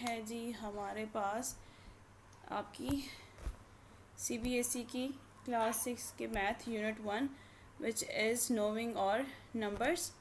है जी हमारे पास आपकी CBSE की क्लास 6 के math unit 1 which is knowing or numbers.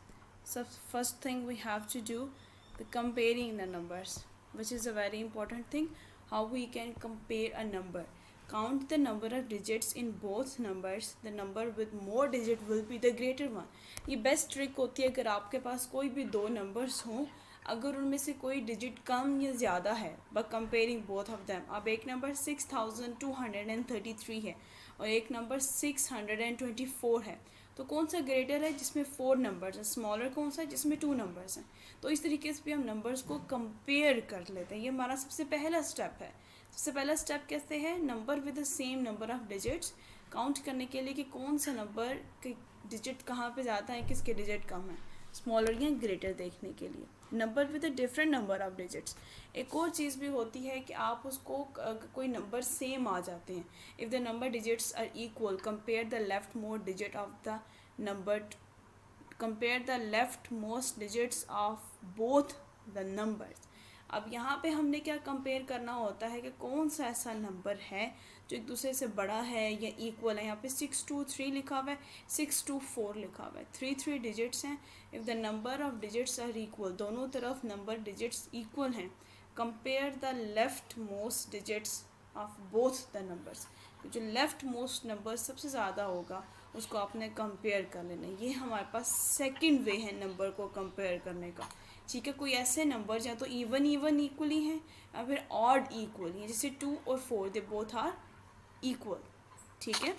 So first thing we have to do the comparing the numbers, which is a very important thing. How we can compare a number. Count the number of digits in both numbers. The number with more digit will be the greater one. ये best trick होती है अगर आपके पास कोई भी दो numbers हों, अगर उनमें से कोई डिजिट कम या ज़्यादा है but comparing both of them. अब एक नंबर 6233 है और एक नंबर 624 है, तो कौन सा ग्रेटर है जिसमें 4 नंबर्स हैं, स्मॉलर कौन सा है जिसमें 2 नंबर्स हैं. तो इस तरीके से भी हम नंबर्स को कंपेयर कर लेते हैं. ये हमारा सबसे पहला स्टेप है. सबसे पहला स्टेप कैसे है, number with the same number of digits count करने के लिए कि कौन सा नंबर के डिजिट कहाँ पे जाता है, किसके डिजिट कम है, स्मॉलर या ग्रेटर देखने के लिए. Number with a different number of digits. एक और चीज़ भी होती है कि आप उसको कोई नंबर सेम आ जाते हैं. If the number digits are equal compare the left most digit of the number, compare the left most digits of both the numbers. अब यहाँ पे हमने क्या कंपेयर करना होता है कि कौन सा ऐसा नंबर है जो एक दूसरे से बड़ा है या इक्वल है. यहाँ पे 623 लिखा हुआ है, 624 लिखा हुआ है, 3 डिजिट्स हैं. If the number of digits are equal, दोनों तरफ नंबर डिजिट्स इक्वल हैं, compare the left most digits of both the numbers. जो लेफ्ट मोस्ट नंबर सबसे ज़्यादा होगा उसको आपने कंपेयर कर लेना. ये हमारे पास सेकंड वे है नंबर को कंपेयर करने का. ठीक है, कोई ऐसे नंबर या तो इवन इक्वली हैं या फिर ऑड इक्वली हैं, जैसे 2 और 4 दे बोथ आर इक्वल. ठीक है.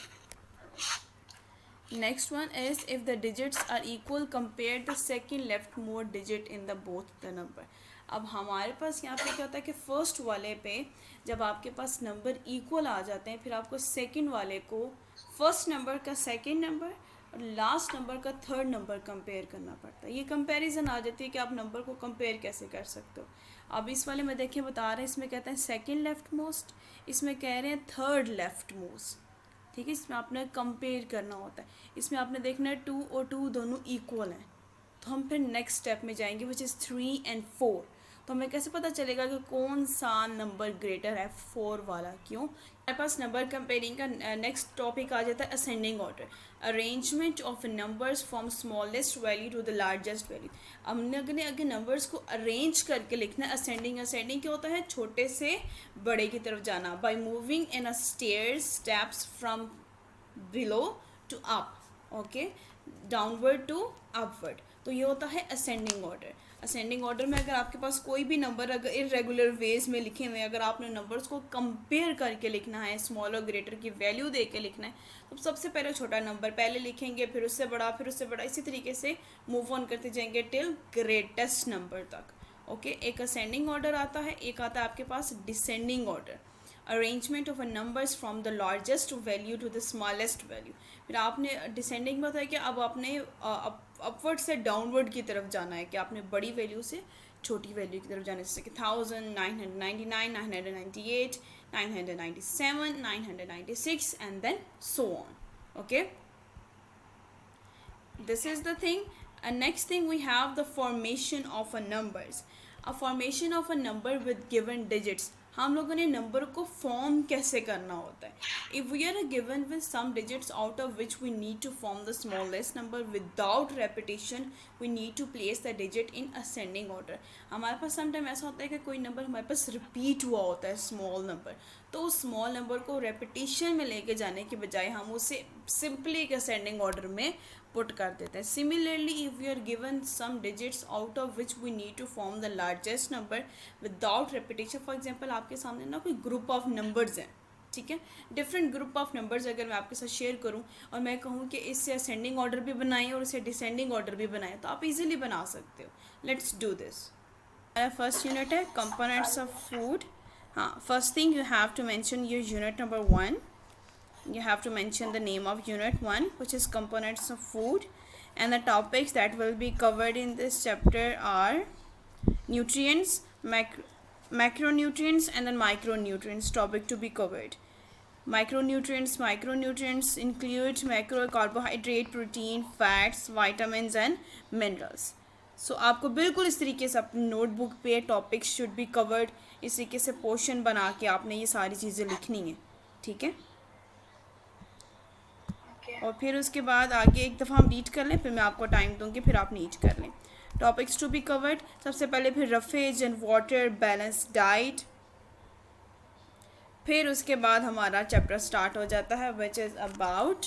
Next one is if the digits are equal compare the second left most digit in the both the number. अब हमारे पास यहाँ पे क्या होता है कि फर्स्ट वाले पे जब आपके पास नंबर इक्वल आ जाते हैं, फिर आपको सेकंड वाले को फर्स्ट नंबर का सेकंड नंबर और लास्ट नंबर का थर्ड नंबर कंपेयर करना पड़ता है. ये कंपैरिजन आ जाती है कि आप नंबर को कंपेयर कैसे कर सकते हो. अब इस वाले में देखिए बता रहे हैं, इसमें कहते हैं सेकंड लेफ्ट मोस्ट, इसमें कह रहे हैं थर्ड लेफ्ट मोस्ट. ठीक है, इसमें आपने कंपेयर करना होता है. इसमें आपने देखना है 2 और 2 दोनों इक्वल हैं, तो हम फिर नेक्स्ट स्टेप में जाएंगे विच इज़ 3 and 4. तो हमें कैसे पता चलेगा कि कौन सा नंबर ग्रेटर है, 4 वाला. क्यों, हमारे पास नंबर कंपेयरिंग का नेक्स्ट टॉपिक आ जाता है ascending order. Arrangement of numbers from smallest value to the largest value. हमने अगर नंबर्स को अरेंज करके लिखना है, असेंडिंग क्या होता है, छोटे से बड़े की तरफ जाना. By moving in a stairs steps from below to up, okay, downward to upward. तो ये होता है असेंडिंग ऑर्डर. असेंडिंग ऑर्डर में अगर आपके पास कोई भी नंबर अगर इरेगुलर वेज में लिखे हुए हैं, अगर आपने नंबर्स को कंपेयर करके लिखना है, स्मॉल और ग्रेटर की वैल्यू दे के लिखना है, तो सबसे पहले छोटा नंबर पहले लिखेंगे, फिर उससे बड़ा, फिर उससे बड़ा, इसी तरीके से मूव ऑन करते जाएंगे टिल ग्रेटेस्ट नंबर तक. ओके, एक असेंडिंग ऑर्डर आता है, एक आता है आपके पास descending order. Arrangement of numbers from the largest value to the smallest value. फिर आपने डिसेंडिंग में बताया कि अब आपने अपवर्ड से डाउनवर्ड की तरफ जाना है, कि आपने बड़ी वैल्यू से छोटी वैल्यू की तरफ जाना है, जैसे कि 1000, 999, 998, 997, 996 and then so on. Okay, this is the thing. And next thing we have the formation of a numbers. A formation of a number with given digits. हम लोगों ने नंबर को फॉर्म कैसे करना होता है. If we are given with some digits out of which we need to form the smallest number without repetition, we need to place the digit in ascending order. हमारे पास समटाइम ऐसा होता है कि कोई नंबर हमारे पास रिपीट हुआ होता है, स्मॉल नंबर, तो उस स्मॉल नंबर को रेपिटेशन में लेके जाने के बजाय हम उसे सिंपली एक असेंडिंग ऑर्डर में पुट कर देते हैं. Similarly if we are given some digits out of which we need to form the largest number without repetition. For example आपके सामने ना कोई ग्रुप ऑफ नंबर्स हैं, ठीक है, डिफरेंट ग्रुप ऑफ नंबर्स अगर मैं आपके साथ शेयर करूं और मैं कहूं कि इससे असेंडिंग ऑर्डर भी बनाएं और इसे डिसेंडिंग ऑर्डर भी बनाएं, तो आप इजीली बना सकते हो. Let's do this. हमारा फर्स्ट यूनिट है कंपोनेंट्स ऑफ फूड. हाँ, first thing you have to mention your unit number 1. You have to mention the name of unit 1, which is components of food, and the topics that will be covered in this chapter are nutrients, macronutrients and then micronutrients topic to be covered. Micronutrients include macro carbohydrate, protein, fats, vitamins and minerals. सो आपको बिल्कुल इस तरीके से अपनी notebook पे topics should be covered, इस तरीके से पोर्शन बना के आपने ये सारी चीज़ें लिखनी है, ठीक है। और फिर उसके बाद आगे एक दफ़ा हम रीड कर लें, फिर मैं आपको टाइम दूंगी, फिर आप रीड कर लें। टॉपिक्स टू बी कवर्ड, सबसे पहले फिर roughage and water balance diet, फिर उसके बाद हमारा चैप्टर स्टार्ट हो जाता है विच इज़ अबाउट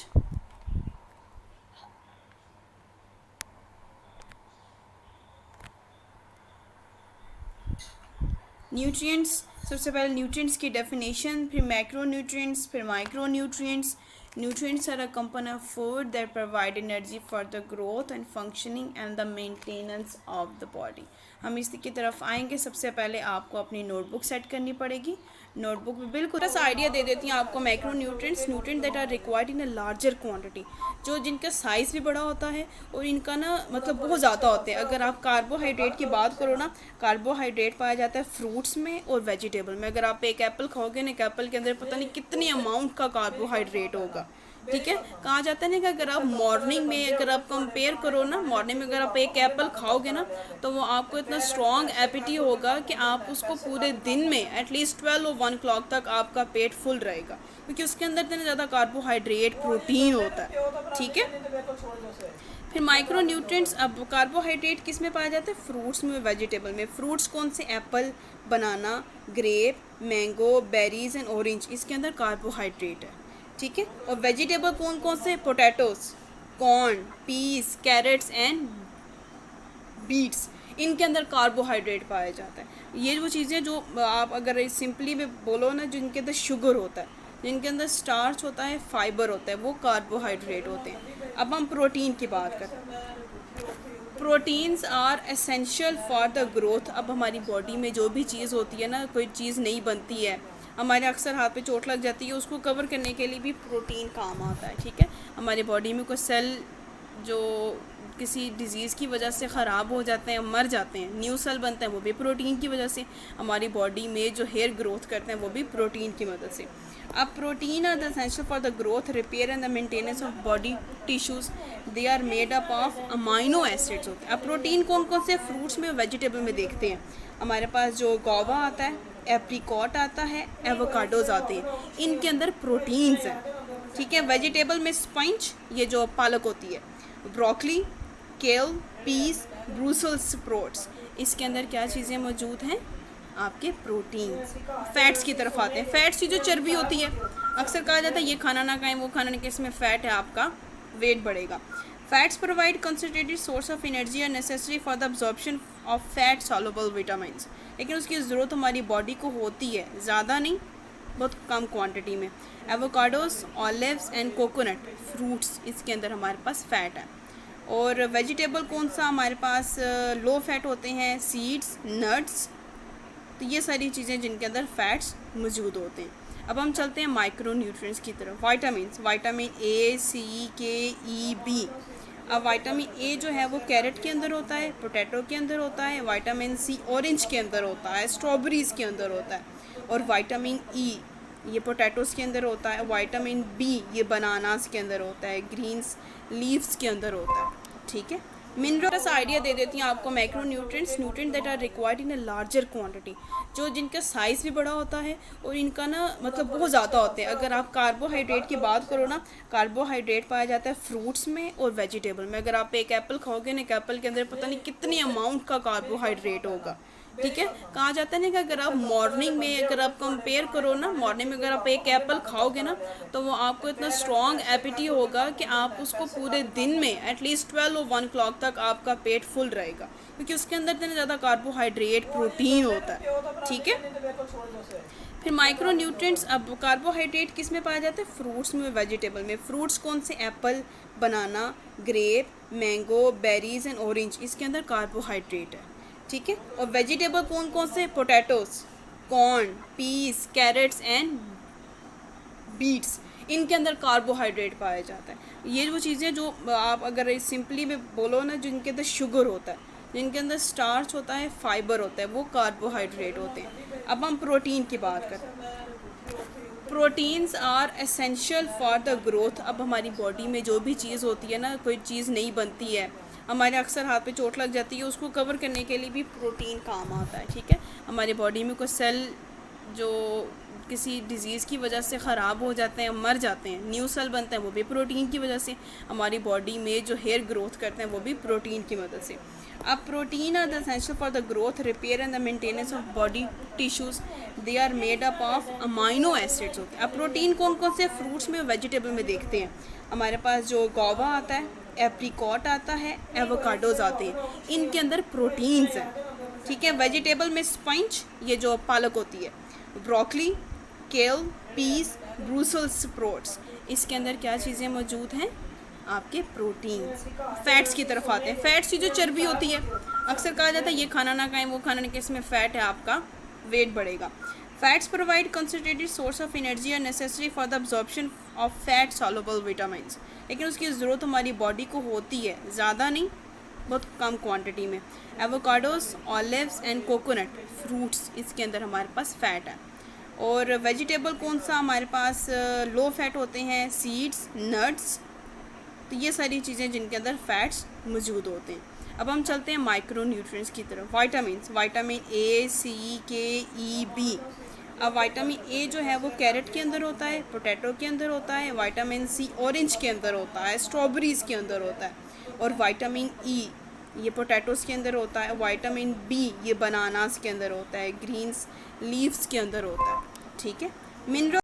न्यूट्रिएंट्स। सबसे पहले न्यूट्रिएंट्स की डेफिनेशन, फिर मैक्रो न्यूट्रिएंट्स, फिर micro nutrients. Nutrients are a component of food that provide energy for the growth and functioning and the maintenance of the body. हम इसकी तरफ आएंगे। सबसे पहले आपको अपनी नोटबुक सेट करनी पड़ेगी। नोटबुक में बिल्कुल बस आइडिया दे देती हैं आपको। Macro nutrients, nutrient that are required in a larger quantity, जो जिनका साइज़ भी बड़ा होता है और इनका ना मतलब बहुत ज़्यादा होते हैं। अगर आप कार्बोहाइड्रेट की बात करो ना, कार्बोहाइड्रेट पाया जाता है फ्रूट्स में और वेजिटेबल में। अगर आप एक एप्पल खाओगे ना, एक एप्पल के अंदर पता नहीं कितनी अमाउंट का कार्बोहाइड्रेट होगा, ठीक है। कहा जाता है ना कि अगर आप मॉर्निंग में अगर आप कंपेयर करो ना, मॉर्निंग में अगर आप एक एप्पल खाओगे ना, तो वो आपको इतना स्ट्रॉन्ग एपिटी होगा कि आप उसको पूरे दिन में एटलीस्ट 12 और 1 o'clock तक आपका पेट फुल रहेगा, क्योंकि उसके अंदर इतना ज़्यादा कार्बोहाइड्रेट प्रोटीन होता है, ठीक है। फिर माइक्रो न्यूट्रिएंट्स, अब कार्बोहाइड्रेट किस में पाया जाता है? फ्रूट्स में, वेजिटेबल में। फ्रूट्स कौन से? Apple, banana, grape, mango, berries and orange, इसके अंदर कार्बोहाइड्रेट है, ठीक है। और वेजिटेबल कौन कौन से? Potatoes, corn, peas, carrots and beets, इनके अंदर कार्बोहाइड्रेट पाया जाता है। ये वो चीज़ें जो आप अगर सिंपली में बोलो ना, जिनके अंदर शुगर होता है, जिनके अंदर स्टार्च होता है, फाइबर होता है, वो कार्बोहाइड्रेट होते हैं। अब हम प्रोटीन की बात करते हैं। Proteins are essential for the growth. अब हमारी बॉडी में जो भी चीज़ होती है ना, कोई चीज़ नहीं बनती है, हमारे अक्सर हाथ पे चोट लग जाती है, उसको कवर करने के लिए भी प्रोटीन काम आता है, ठीक है। हमारे बॉडी में कोई सेल जो किसी डिज़ीज़ की वजह से ख़राब हो जाते हैं, मर जाते हैं, न्यू सेल बनते हैं, वो भी प्रोटीन की वजह से। हमारी बॉडी में जो हेयर ग्रोथ करते हैं, वो भी प्रोटीन की मदद से। अब protein are the essential for the growth, repair and the maintenance of body tissues. They are made up of amino acids होते हैं। अब प्रोटीन कौन कौन से? फ्रूट्स में और वेजिटेबल में देखते हैं। हमारे पास जो गोवा आता है, एप्रिकॉट आता है, एवोकाडोज आते हैं, इनके अंदर प्रोटीन्स हैं, ठीक है। वेजिटेबल में स्पंज, ये जो पालक होती है, ब्रोकली, केल, पीस, ब्रूसल्स स्प्रोट्स, इसके अंदर क्या चीज़ें मौजूद हैं? आपके प्रोटीन्स। फैट्स की तरफ आते हैं। फैट्स की जो चर्बी होती है, अक्सर कहा जाता है ये खाना ना खाएं, वो खाना नहीं, कि इसमें फ़ैट है, आपका वेट बढ़ेगा। Fats provide concentrated source of energy और necessary for the absorption of fat soluble vitamins, लेकिन उसकी ज़रूरत हमारी बॉडी को होती है, ज़्यादा नहीं, बहुत कम क्वांटिटी में। Avocados, olives and coconut fruits, इसके अंदर हमारे पास फ़ैट है। और वेजिटेबल कौन सा हमारे पास लो फैट होते हैं? सीड्स, नट्स, तो ये सारी चीज़ें जिनके अंदर फैट्स मौजूद होते हैं। अब हम चलते हैं माइक्रो न्यूट्रिएंट्स की तरफ। वाइटामिन, वाइटामिन ए, सी, के, ई, बी। अब वाइटामिन ए जो है वो कैरेट के अंदर होता है, पोटैटो के अंदर होता है। वाइटामिन सी ऑरेंज के अंदर होता है, स्ट्रॉबेरीज़ के अंदर होता है। और वाइटामिन ई ये पोटैटोज़ के अंदर होता है। वाइटामिन बी ये बनानास के अंदर होता है, ग्रीन्स लीव्स के अंदर होता है, ठीक है। मिनरल्स आइडिया दे देती हैं आपको। Macro nutrients, nutrient that are required in a larger quantity, जो जिनका साइज़ भी बड़ा होता है और इनका ना मतलब बहुत ज़्यादा होते हैं। अगर आप कार्बोहाइड्रेट की बात करो ना, कार्बोहाइड्रेट पाया जाता है फ्रूट्स में और वेजिटेबल में। अगर आप एक एप्पल खाओगे ना, एक एप्पल के अंदर पता नहीं कितनी अमाउंट का कार्बोहाइड्रेट होगा, ठीक है। कहा जाता है ना कि अगर आप मॉर्निंग में अगर आप कंपेयर करो ना, मॉर्निंग में अगर आप एक एप्पल खाओगे ना, तो वो आपको इतना स्ट्रॉन्ग एपिटी होगा कि आप उसको पूरे दिन में एटलीस्ट 12 और 1 o'clock तक आपका पेट फुल रहेगा, क्योंकि उसके अंदर इतना ज़्यादा कार्बोहाइड्रेट प्रोटीन होता है, ठीक है। फिर माइक्रो न्यूट्रिएंट्स, अब कार्बोहाइड्रेट किस में पाया जाता है? फ्रूट्स में, वेजिटेबल में। फ्रूट्स कौन से? Apple, banana, grape, mango, berries and orange, इसके अंदर कार्बोहाइड्रेट है, ठीक है। और वेजिटेबल कौन कौन से? Potatoes, corn, peas, carrots and beets, इनके अंदर कार्बोहाइड्रेट पाया जाता है। ये वो चीज़ें जो आप अगर सिंपली में बोलो ना, जिनके अंदर शुगर होता है, जिनके अंदर स्टार्च होता है, फाइबर होता है, वो कार्बोहाइड्रेट होते हैं। अब हम प्रोटीन की बात करते हैं। Proteins are essential for the growth. अब हमारी बॉडी में जो भी चीज़ होती है ना, कोई चीज़ नहीं बनती है, हमारे अक्सर हाथ पे चोट लग जाती है, उसको कवर करने के लिए भी प्रोटीन काम आता है, ठीक है। हमारे बॉडी में कोई सेल जो किसी डिज़ीज़ की वजह से ख़राब हो जाते हैं, मर जाते हैं, न्यू सेल बनते हैं, वो भी प्रोटीन की वजह से। हमारी बॉडी में जो हेयर ग्रोथ करते हैं वो भी प्रोटीन की मदद से। अब protein are the essential for the growth, repair and the maintenance of body tissues. They are made up of amino acids होते हैं। अब प्रोटीन कौन कौन से फ्रूट्स में, वेजिटेबल में देखते हैं। हमारे पास जो गोवा आता है, एप्रिकॉट आता है, एवोकाडोज आते हैं, इनके अंदर प्रोटीन्स हैं, ठीक है। वेजिटेबल में स्पंज, ये जो पालक होती है, ब्रोकली, केल, पीस, ब्रूसल्स स्प्रोट्स, इसके अंदर क्या चीज़ें मौजूद हैं, आपके प्रोटीन। फैट्स की तरफ आते हैं। फैट्स की जो चर्बी होती है, अक्सर कहा जाता है ये खाना ना खाएं, वो खाना ना खाएं, इसमें फ़ैट है, आपका वेट बढ़ेगा। Fats provide concentrated source of energy और necessary for the absorption of fat soluble vitamins, लेकिन उसकी ज़रूरत हमारी बॉडी को होती है, ज़्यादा नहीं, बहुत कम क्वांटिटी में। Avocados, olives and coconut fruits, इसके अंदर हमारे पास फ़ैट है। और वेजिटेबल कौन सा हमारे पास लो फैट होते हैं, सीड्स, नट्स, तो ये सारी चीज़ें जिनके अंदर फैट्स मौजूद होते हैं। अब हम चलते हैं माइक्रो न्यूट्रिएंट्स की तरफ। विटामिन्स, विटामिन ए, सी, के, ई, बी। अब विटामिन ए जो है वो कैरेट के अंदर होता है, पोटैटो के अंदर होता है। विटामिन सी ऑरेंज के अंदर होता है, स्ट्रॉबेरीज़ के अंदर होता है। और विटामिन ई ये पोटैटोज़ के अंदर होता है। विटामिन बी ये बनानास के अंदर होता है, ग्रीन्स लीव्स के अंदर होता है, ठीक है। मिनरल